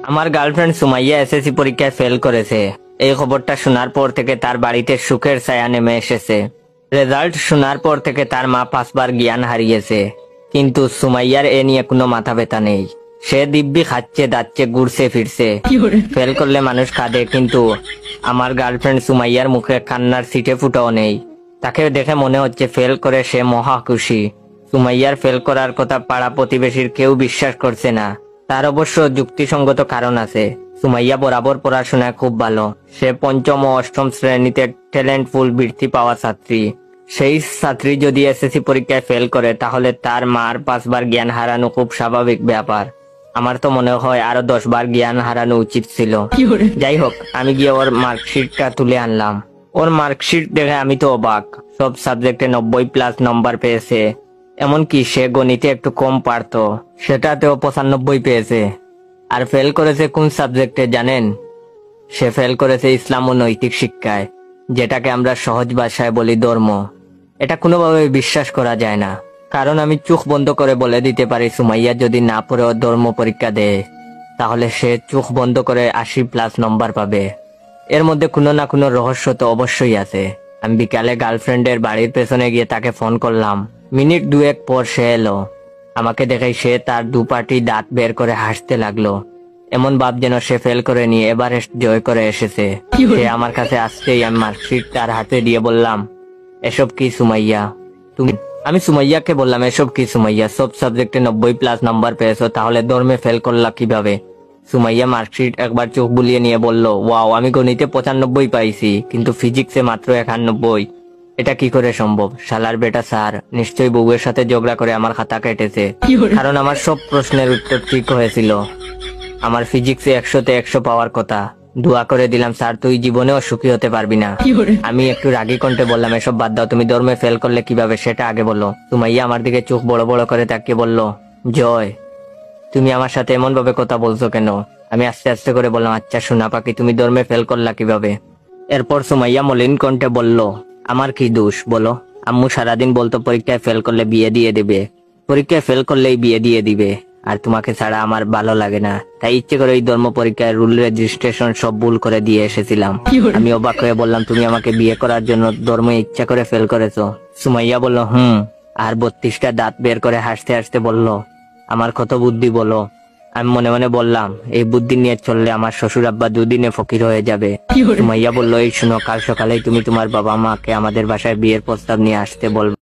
আমার girlfriend Sumaiya SSC পরীক্ষায় fail করেছে। এই খবরটা শোনার পর থেকে তার বাড়িতে সুখের ছায়া নেমে এসেছে। রেজাল্ট শোনার পর থেকে তার মা 5 বার জ্ঞান হারিয়েছে, কিন্তু সুমাইয়ার এ নিয়ে কোনো মাথা ব্যথা নেই। সে দিব্যি খাচ্ছে, দাচ্ছে, ঘুরছে ফিরছে। ফেল করলে মানুষ কাঁদে, কিন্তু আমার গার্লফ্রেন্ড সুমাইয়ার মুখে কান্নার সিটে ফুটাও নেই। তাকে দেখে মনে হচ্ছে ফেল করে সে মহা খুশি। সুমাইয়ার ফেল করার কথা পাড়া প্রতিবেশীর কেউ বিশ্বাস করছে না। তার অবশ্য যুক্তিসঙ্গত কারণ আছে। সুমাইয়া বরাবর পড়াশোনায় খুব ভালো। সে 5ম ও 8ম শ্রেণীতে ট্যালেন্টফুল বৃত্তি পাওয়া ছাত্রী। সেই ছাত্রী যদি এসএসসি পরীক্ষায় ফেল করে, তাহলে তার মার 5 বার জ্ঞান হারানো খুব স্বাভাবিক ব্যাপার। আমার তো মনে হয় আরো 10 বার জ্ঞান হারানো উচিত ছিল। যাই হোক, আমি গিয়ে ওর মার্কশিটটা তুলে আনলাম। ওর মার্কশিট দেখে আমি তো অবাক। সব সাবজেক্টে 90+ নম্বর পেয়েছে। এমনকি সে গণিতে একটু কম পারতো, সেটাতেও 95 পেয়েছে। আর ফেল করেছে কোন সাবজেক্টে জানেন? সে ফেল করেছে ইসলাম ও নৈতিক শিক্ষায়, যেটাকে আমরা সহজ ভাষায় বলি ধর্ম। এটা কোনোভাবে বিশ্বাস করা যায় না, কারণ আমি চোখ বন্ধ করে বলে দিতে পারি সুমাইয়া যদি না পড়েও ধর্ম পরীক্ষা দেয়, তাহলে সে চোখ বন্ধ করে 80+ নম্বর পাবে। এর মধ্যে কোনো না কোনো রহস্য তো অবশ্যই আছে। আমি বিকালে গার্লফ্রেন্ডের বাড়ির পেছনে গিয়ে তাকে ফোন করলাম। মিনিট 2-1 পর সে এলো। আমাকে দেখে সে তার 2 পাটি দাঁত বের করে হাসতে লাগলো, এমন ভাব যেন সে ফেল করে নিয়ে এভারেস্ট জয় করে এসেছে। সে আমার কাছে আসতেই আমি মার্কশিট তার হাতে দিয়ে বললাম, এসব কি সুমাইয়া তুমি? আমি সুমাইয়াকে বললাম, এসব কি সুমাইয়া? সব সাবজেক্টে 90+ নাম্বার পেয়েছো, তাহলে ধর্মে ফেল করলা কিভাবে? সুমাইয়া মার্কশিট একবার চোখ বুলিয়ে নিয়ে বলল, ওয়াও, আমি গণিতে 95 পাইছি, কিন্তু ফিজিক্সে মাত্র 91। এটা কি করে সম্ভব? শালার বেটা স্যার নিশ্চয়ই বউয়ের সাথে ঝগড়া করে আমার খাতা কেটেছে, কারণ আমার সব প্রশ্নের উত্তর ঠিক হয়েছিল। আমার ফিজিক্সে 100তে 100 পাওয়ার কথা। দোয়া করে দিলাম, স্যার তুই জীবনেও সুখী হতে পারবি না। আমি একটু রাগী কণ্ঠে বললাম, এসব বাদ দাও, তুমি ধর্মে ফেল করলে কিভাবে সেটা আগে বলো। সুমাইয়া আমার দিকে চোখ বড় বড় করে তাকিয়ে বলল, জয়, তুমি আমার সাথে এমন ভাবে কথা বলছো কেন? আমি আস্তে আস্তে করে বললাম, আচ্ছা সোনা পাখি, তুমি ধর্মে ফেল করলা কিভাবে? এরপর সুমাইয়া মলিন কণ্ঠে বলল, আমার কি দোষ বলো? আম্মু সারাদিন বলতো পরীক্ষায় ফেল করলে বিয়ে দিয়ে দেবে, পরীক্ষায় ফেল করলেই বিয়ে দিয়ে দিবে, আর তোমাকে ছাড়া আমার ভালো লাগে না, তাই ইচ্ছে করে এই ধর্ম পরীক্ষায় রুল রেজিস্ট্রেশন সব ভুল করে দিয়ে এসেছিলাম। আমি অবাক হয়ে বললাম, তুমি আমাকে বিয়ে করার জন্য ধর্মে ইচ্ছা করে ফেল করেছো? সুমাইয়া বলল, আর 32টা দাঁত বের করে হাসতে হাসতে বলল, আমার কত বুদ্ধি বলো। আমি মনে মনে বললাম, এই বুদ্ধি নিয়ে চললে আমার শ্বশুর আব্বা 2 দিনে ফকির হয়ে যাবে। সুমাইয়া বলল, এই শুনো, কাল সকালেই তুমি তোমার বাবা মাকে আমাদের বাসায় বিয়ের প্রস্তাব নিয়ে আসতে বলবে।